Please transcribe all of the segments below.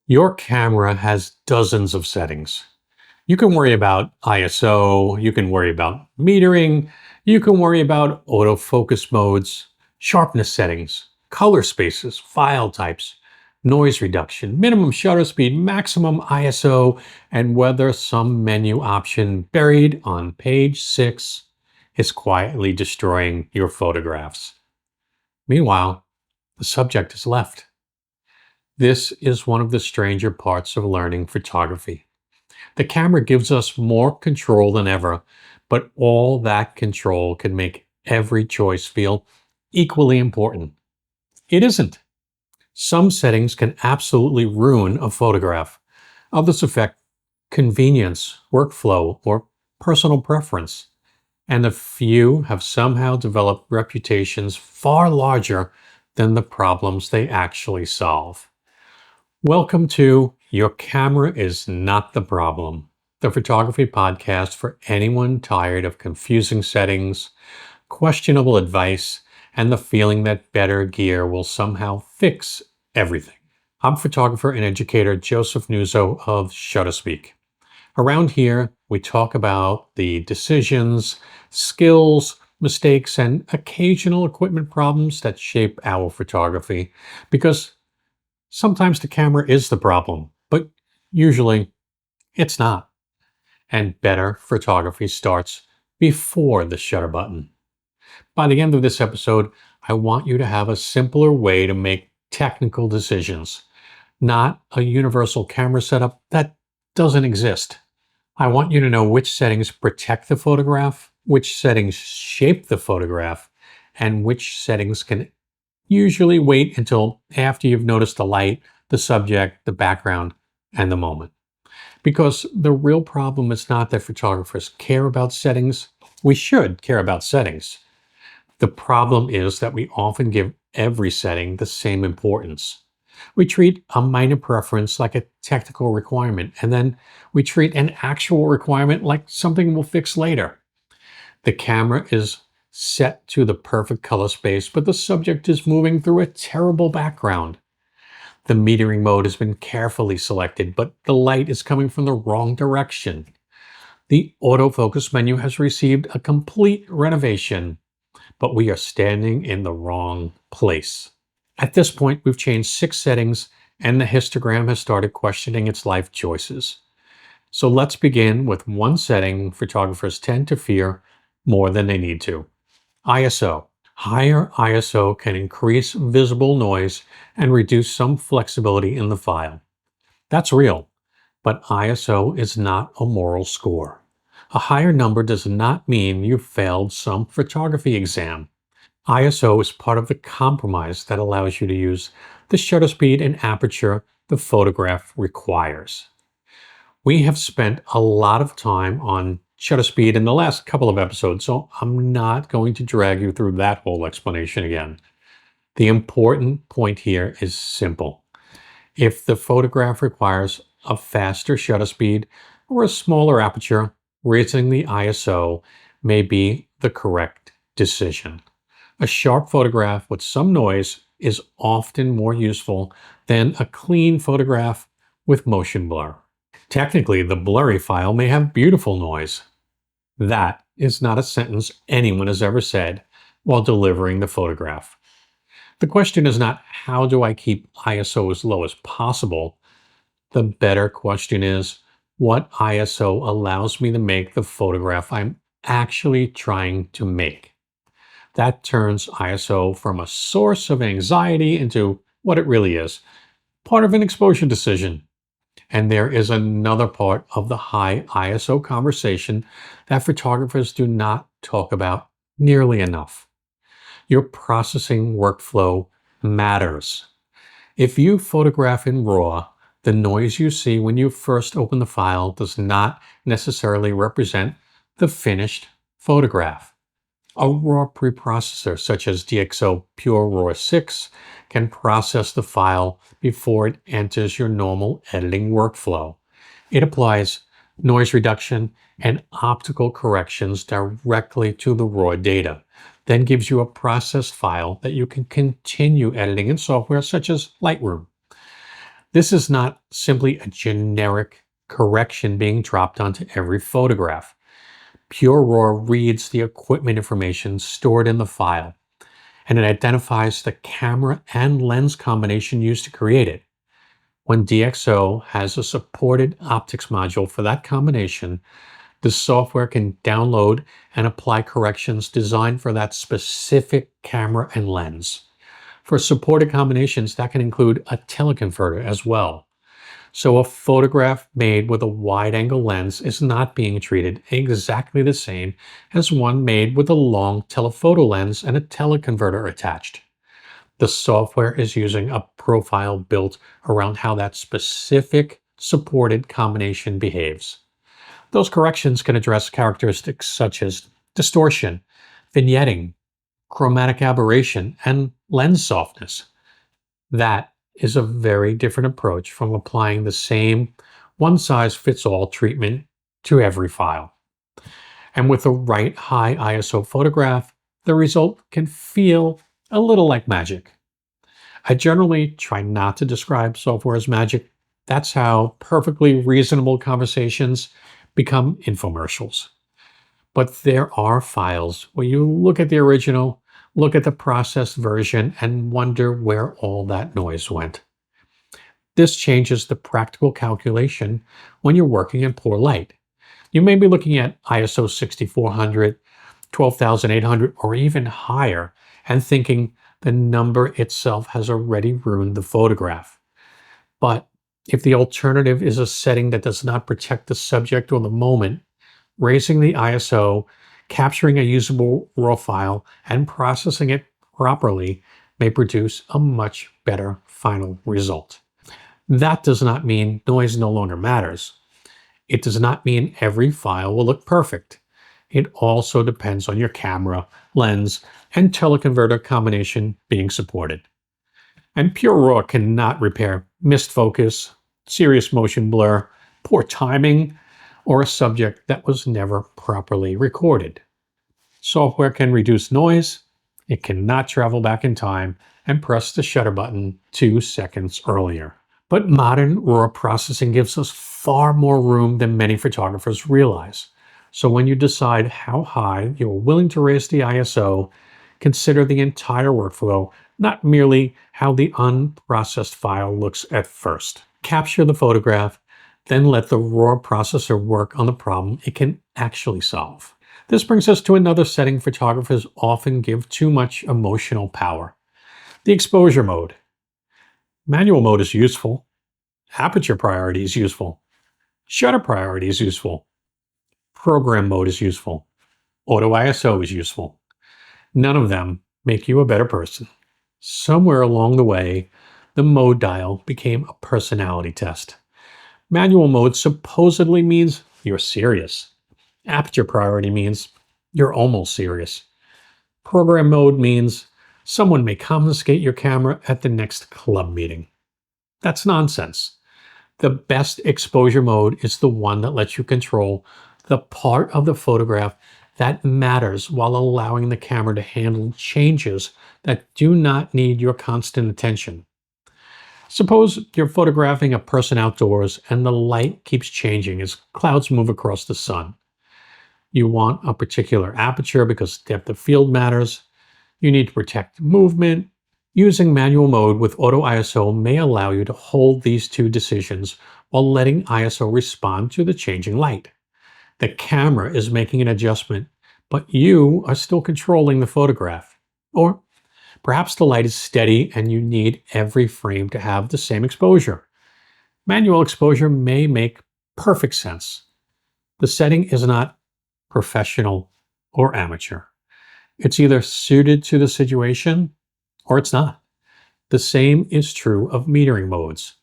Your camera has dozens of settings. You can worry about ISO, you can worry about metering, you can worry about autofocus modes, sharpness settings, color spaces, file types, noise reduction, minimum shutter speed, maximum ISO, and whether some menu option buried on page 6 is quietly destroying your photographs. Meanwhile, the subject is left. This is one of the stranger parts of learning photography. The camera gives us more control than ever, but all that control can make every choice feel equally important. It isn't. Some settings can absolutely ruin a photograph. Others affect convenience, workflow, or personal preference. And a few have somehow developed reputations far larger than the problems they actually solve. Welcome to Your Camera is Not the Problem, the photography podcast for anyone tired of confusing settings, questionable advice, and the feeling that better gear will somehow fix everything. I'm photographer and educator Joseph Nuzzo of Shutterspeak. Around here, we talk about the decisions, skills, mistakes, and occasional equipment problems that shape our photography because sometimes the camera is the problem, but usually it's not. And better photography starts before the shutter button. By the end of this episode, I want you to have a simpler way to make technical decisions, not a universal camera setup that doesn't exist. I want you to know which settings protect the photograph, which settings shape the photograph, and which settings can usually wait until after you've noticed the light, the subject, the background, and the moment. Because the real problem is not that photographers care about settings. We should care about settings. The problem is that we often give every setting the same importance. We treat a minor preference like a technical requirement, and then we treat an actual requirement like something we'll fix later. The camera is set to the perfect color space, but the subject is moving through a terrible background. The metering mode has been carefully selected, but the light is coming from the wrong direction. The autofocus menu has received a complete renovation, but we are standing in the wrong place. At this point, we've changed 6 settings, and the histogram has started questioning its life choices. So let's begin with one setting photographers tend to fear more than they need to. ISO. Higher ISO can increase visible noise and reduce some flexibility in the file. That's real, but ISO is not a moral score. A higher number does not mean you failed some photography exam. ISO is part of the compromise that allows you to use the shutter speed and aperture the photograph requires. We have spent a lot of time on shutter speed in the last couple of episodes, so I'm not going to drag you through that whole explanation again. The important point here is simple. If the photograph requires a faster shutter speed or a smaller aperture, raising the ISO may be the correct decision. A sharp photograph with some noise is often more useful than a clean photograph with motion blur. Technically, the blurry file may have beautiful noise. That is not a sentence anyone has ever said while delivering the photograph. The question is not, how do I keep ISO as low as possible? The better question is, what ISO allows me to make the photograph I'm actually trying to make? That turns ISO from a source of anxiety into what it really is, part of an exposure decision. And there is another part of the high ISO conversation that photographers do not talk about nearly enough. Your processing workflow matters. If you photograph in RAW, the noise you see when you first open the file does not necessarily represent the finished photograph. A RAW preprocessor such as DxO PureRAW 6 can process the file before it enters your normal editing workflow. It applies noise reduction and optical corrections directly to the raw data, then gives you a processed file that you can continue editing in software such as Lightroom. This is not simply a generic correction being dropped onto every photograph. PureRAW reads the equipment information stored in the file, and it identifies the camera and lens combination used to create it. When DxO has a supported optics module for that combination, the software can download and apply corrections designed for that specific camera and lens. For supported combinations, that can include a teleconverter as well. So a photograph made with a wide-angle lens is not being treated exactly the same as one made with a long telephoto lens and a teleconverter attached. The software is using a profile built around how that specific supported combination behaves. Those corrections can address characteristics such as distortion, vignetting, chromatic aberration, and lens softness. That is a very different approach from applying the same one-size-fits-all treatment to every file. And with the right high ISO photograph, the result can feel a little like magic. I generally try not to describe software as magic. That's how perfectly reasonable conversations become infomercials. But there are files where you look at the original, look at the processed version, and wonder where all that noise went. This changes the practical calculation when you're working in poor light. You may be looking at ISO 6400, 12,800, or even higher, and thinking the number itself has already ruined the photograph. But if the alternative is a setting that does not protect the subject or the moment, raising the ISO, capturing a usable RAW file, and processing it properly may produce a much better final result. That does not mean noise no longer matters. It does not mean every file will look perfect. It also depends on your camera, lens, and teleconverter combination being supported. And PureRAW cannot repair missed focus, serious motion blur, poor timing, or a subject that was never properly recorded. Software can reduce noise, it cannot travel back in time and press the shutter button 2 seconds earlier. But modern RAW processing gives us far more room than many photographers realize. So when you decide how high you're willing to raise the ISO, consider the entire workflow, not merely how the unprocessed file looks at first. Capture the photograph, then let the RAW processor work on the problem it can actually solve. This brings us to another setting photographers often give too much emotional power: the exposure mode. Manual mode is useful. Aperture priority is useful. Shutter priority is useful. Program mode is useful. Auto ISO is useful. None of them make you a better person. Somewhere along the way, the mode dial became a personality test. Manual mode supposedly means you're serious. Aperture priority means you're almost serious. Program mode means someone may confiscate your camera at the next club meeting. That's nonsense. The best exposure mode is the one that lets you control the part of the photograph that matters while allowing the camera to handle changes that do not need your constant attention. Suppose you're photographing a person outdoors and the light keeps changing as clouds move across the sun. You want a particular aperture because depth of field matters. You need to protect movement. Using manual mode with auto ISO may allow you to hold these two decisions while letting ISO respond to the changing light. The camera is making an adjustment, but you are still controlling the photograph. Or perhaps the light is steady and you need every frame to have the same exposure. Manual exposure may make perfect sense. The setting is not professional or amateur. It's either suited to the situation or it's not. The same is true of metering modes.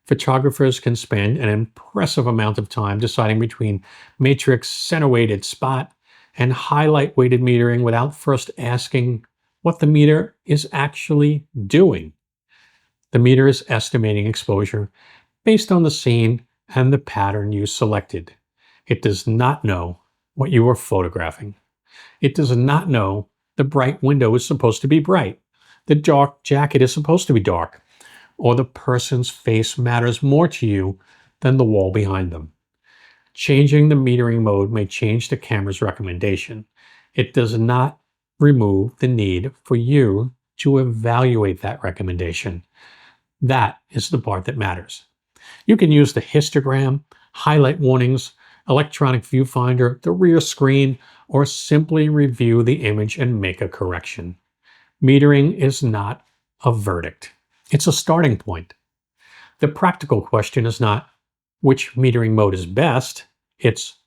Photographers can spend an impressive amount of time deciding between matrix center-weighted spot and highlight weighted metering without first asking what the meter is actually doing. The meter is estimating exposure based on the scene and the pattern you selected. It does not know what you are photographing. It does not know the bright window is supposed to be bright. The dark jacket is supposed to be dark, or the person's face matters more to you than the wall behind them. Changing the metering mode may change the camera's recommendation. It does not remove the need for you to evaluate that recommendation. That is the part that matters. You can use the histogram, highlight warnings, electronic viewfinder, the rear screen, or simply review the image and make a correction. Metering is not a verdict. It's a starting point. The practical question is not which metering mode is best. It's,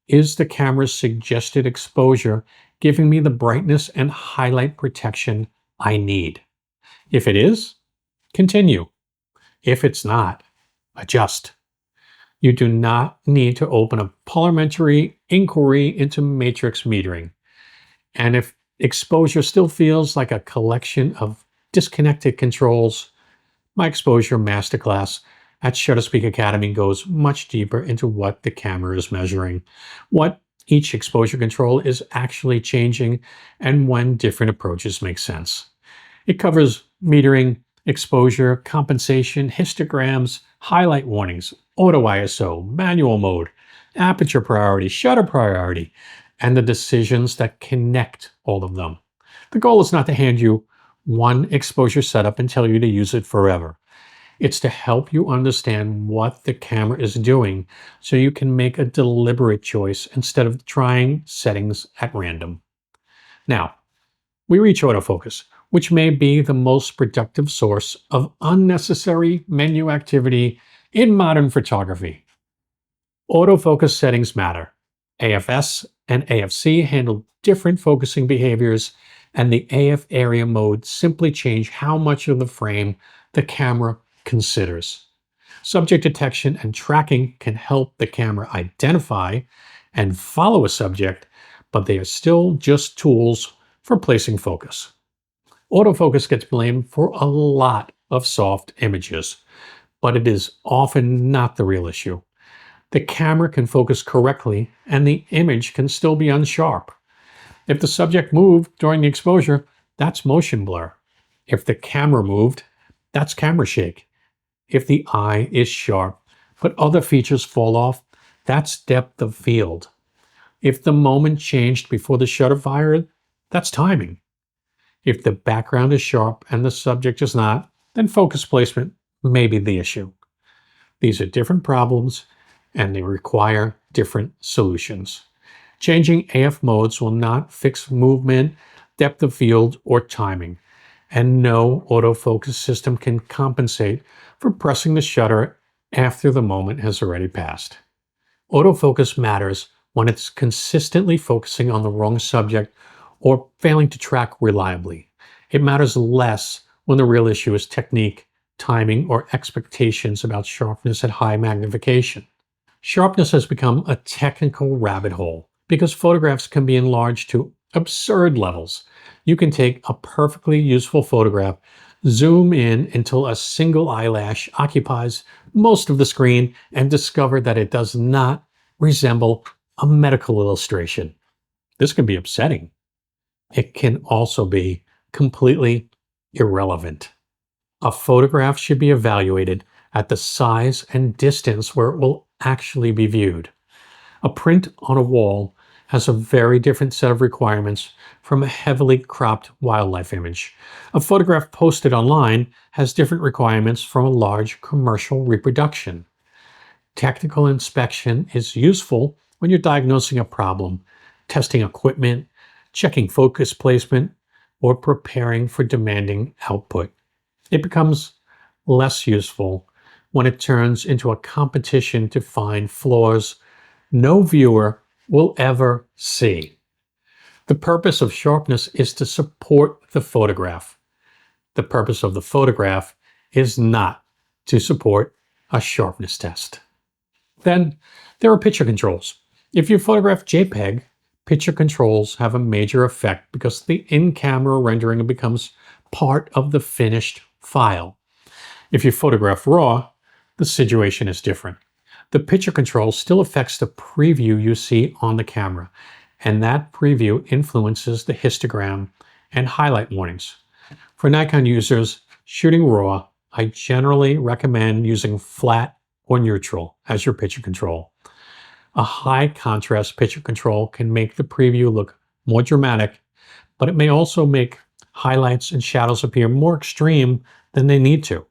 is the camera's suggested exposure giving me the brightness and highlight protection I need? If it is, continue. If it's not, adjust. You do not need to open a parliamentary inquiry into matrix metering. And if exposure still feels like a collection of disconnected controls, my exposure masterclass at Shutterspeak Academy goes much deeper into what the camera is measuring, what each exposure control is actually changing, and when different approaches make sense. It covers metering, exposure, compensation, histograms, highlight warnings, auto ISO, manual mode, aperture priority, shutter priority, and the decisions that connect all of them. The goal is not to hand you one exposure setup and tell you to use it forever. It's to help you understand what the camera is doing so you can make a deliberate choice instead of trying settings at random. Now, we reach autofocus, which may be the most productive source of unnecessary menu activity in modern photography. Autofocus settings matter. AFS and AFC handle different focusing behaviors, and the AF area mode simply change how much of the frame the camera considers. Subject detection and tracking can help the camera identify and follow a subject, but they are still just tools for placing focus. Autofocus gets blamed for a lot of soft images, but it is often not the real issue. The camera can focus correctly and the image can still be unsharp. If the subject moved during the exposure, that's motion blur. If the camera moved, that's camera shake. If the eye is sharp, but other features fall off, that's depth of field. If the moment changed before the shutter fired, that's timing. If the background is sharp and the subject is not, then focus placement may be the issue. These are different problems and they require different solutions. Changing AF modes will not fix movement, depth of field, or timing, and no autofocus system can compensate for pressing the shutter after the moment has already passed. Autofocus matters when it's consistently focusing on the wrong subject or failing to track reliably. It matters less when the real issue is technique, timing, or expectations about sharpness at high magnification. Sharpness has become a technical rabbit hole because photographs can be enlarged to absurd levels. You can take a perfectly useful photograph, zoom in until a single eyelash occupies most of the screen, and discover that it does not resemble a medical illustration. This can be upsetting. It can also be completely irrelevant. A photograph should be evaluated at the size and distance where it will actually be viewed. A print on a wall has a very different set of requirements from a heavily cropped wildlife image. A photograph posted online has different requirements from a large commercial reproduction. Technical inspection is useful when you're diagnosing a problem, testing equipment, checking focus placement, or preparing for demanding output. It becomes less useful when it turns into a competition to find flaws no viewer will ever see. The purpose of sharpness is to support the photograph. The purpose of the photograph is not to support a sharpness test. Then there are picture controls. If you photograph JPEG, picture controls have a major effect because the in-camera rendering becomes part of the finished file. If you photograph RAW, the situation is different. The picture control still affects the preview you see on the camera, and that preview influences the histogram and highlight warnings. For Nikon users, shooting RAW I generally recommend using flat or neutral as your picture control. A high contrast picture control can make the preview look more dramatic, but it may also make highlights and shadows appear more extreme than they need to.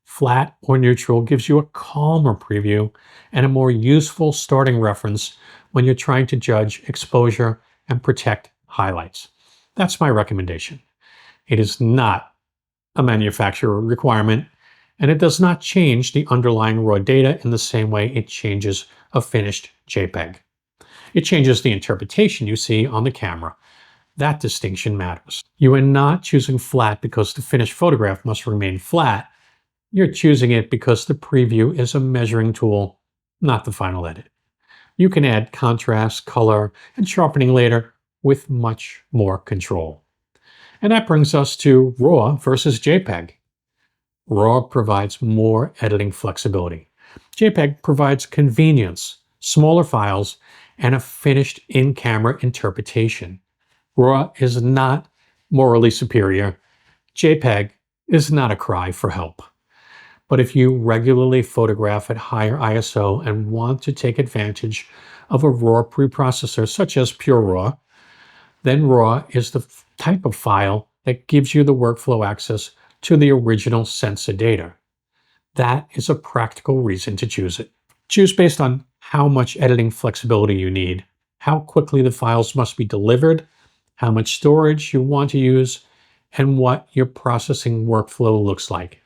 Flat or neutral gives you a calmer preview and a more useful starting reference when you're trying to judge exposure and protect highlights. That's my recommendation. It is not a manufacturer requirement, and it does not change the underlying raw data in the same way it changes a finished JPEG. It changes the interpretation you see on the camera. That distinction matters. You are not choosing flat because the finished photograph must remain flat. You're choosing it because the preview is a measuring tool, not the final edit. You can add contrast, color, and sharpening later with much more control. And that brings us to RAW versus JPEG. RAW provides more editing flexibility. JPEG provides convenience, smaller files, and a finished in-camera interpretation. RAW is not morally superior. JPEG is not a cry for help. But if you regularly photograph at higher ISO and want to take advantage of a RAW preprocessor such as PureRAW, then RAW is the type of file that gives you the workflow access to the original sensor data. That is a practical reason to choose it. Choose based on how much editing flexibility you need, how quickly the files must be delivered, how much storage you want to use, and what your processing workflow looks like.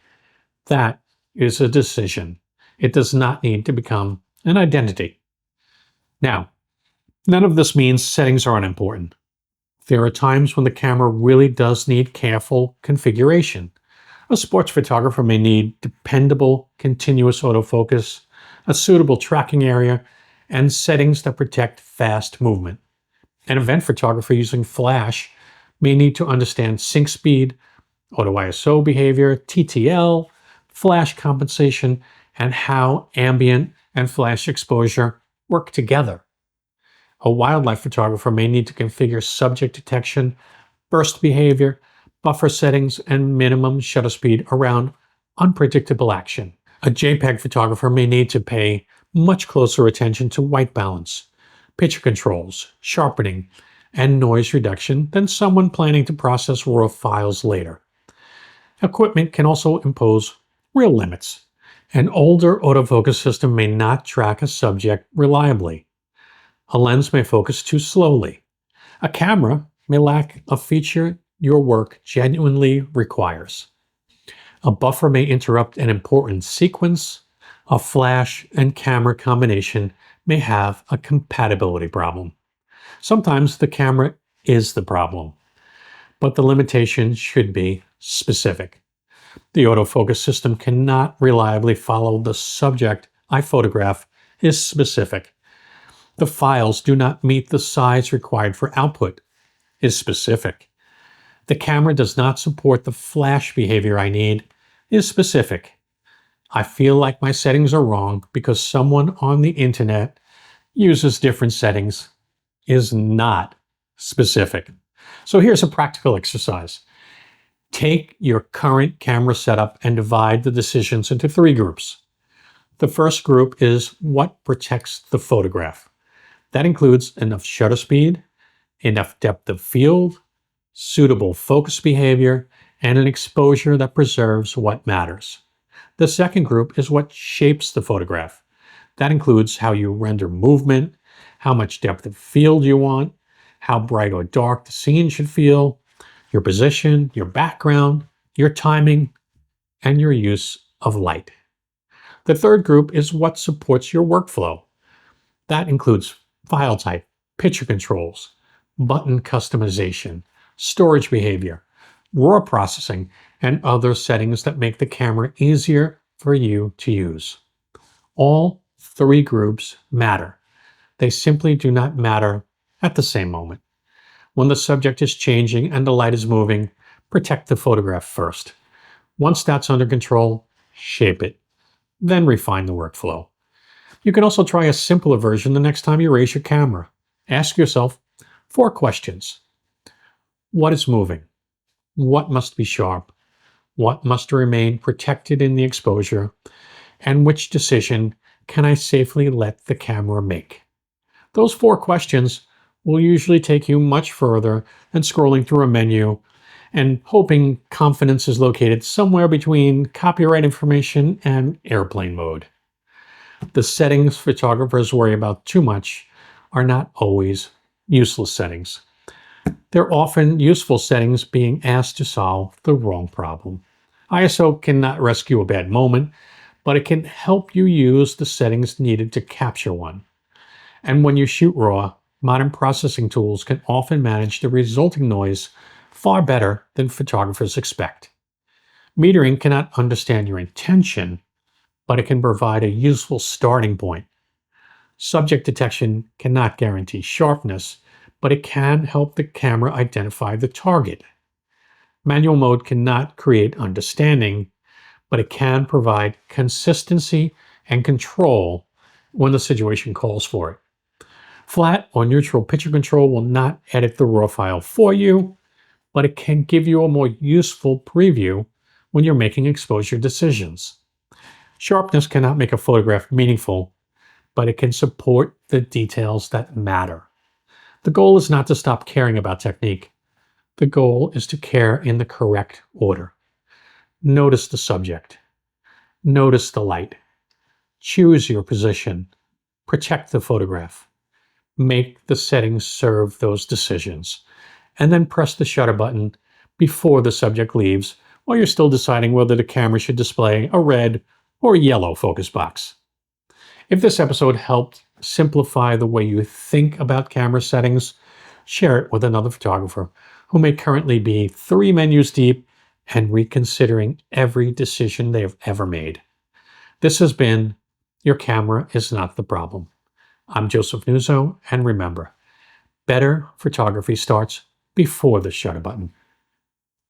That is a decision. It does not need to become an identity. Now, none of this means settings are unimportant. There are times when the camera really does need careful configuration. A sports photographer may need dependable, continuous autofocus, a suitable tracking area, and settings that protect fast movement. An event photographer using flash may need to understand sync speed, auto ISO behavior, TTL, flash compensation, and how ambient and flash exposure work together. A wildlife photographer may need to configure subject detection, burst behavior, buffer settings, and minimum shutter speed around unpredictable action. A JPEG photographer may need to pay much closer attention to white balance, picture controls, sharpening, and noise reduction than someone planning to process RAW files later. Equipment can also impose real limits. An older autofocus system may not track a subject reliably. A lens may focus too slowly. A camera may lack a feature your work genuinely requires. A buffer may interrupt an important sequence. A flash and camera combination may have a compatibility problem. Sometimes the camera is the problem, but the limitation should be specific. The autofocus system cannot reliably follow the subject I photograph is specific. The files do not meet the size required for output is specific. The camera does not support the flash behavior I need is specific. I feel like my settings are wrong because someone on the internet uses different settings is not specific. So here's a practical exercise. Take your current camera setup and divide the decisions into 3 groups. The first group is what protects the photograph. That includes enough shutter speed, enough depth of field, suitable focus behavior, and an exposure that preserves what matters. The second group is what shapes the photograph. That includes how you render movement, how much depth of field you want, how bright or dark the scene should feel, your position, your background, your timing, and your use of light. The third group is what supports your workflow. That includes file type, picture controls, button customization, storage behavior, RAW processing, and other settings that make the camera easier for you to use. All 3 groups matter. They simply do not matter at the same moment. When the subject is changing and the light is moving, protect the photograph first. Once that's under control, shape it. Then refine the workflow. You can also try a simpler version the next time you raise your camera. Ask yourself 4 questions. What is moving? What must be sharp? What must remain protected in the exposure? And which decision can I safely let the camera make? Those 4 questions will usually take you much further than scrolling through a menu and hoping confidence is located somewhere between copyright information and airplane mode. The settings photographers worry about too much are not always useless settings. They're often useful settings being asked to solve the wrong problem. ISO cannot rescue a bad moment, but it can help you use the settings needed to capture one. And when you shoot RAW, modern processing tools can often manage the resulting noise far better than photographers expect. Metering cannot understand your intention, but it can provide a useful starting point. Subject detection cannot guarantee sharpness, but it can help the camera identify the target. Manual mode cannot create understanding, but it can provide consistency and control when the situation calls for it. Flat or neutral picture control will not edit the RAW file for you, but it can give you a more useful preview when you're making exposure decisions. Sharpness cannot make a photograph meaningful, but it can support the details that matter. The goal is not to stop caring about technique. The goal is to care in the correct order. Notice the subject. Notice the light. Choose your position. Protect the photograph. Make the settings serve those decisions. And then press the shutter button before the subject leaves while you're still deciding whether the camera should display a red or yellow focus box. If this episode helped simplify the way you think about camera settings, share it with another photographer who may currently be 3 menus deep and reconsidering every decision they have ever made. This has been Your Camera is Not the Problem. I'm Joseph Nuzzo, and remember, better photography starts before the shutter button.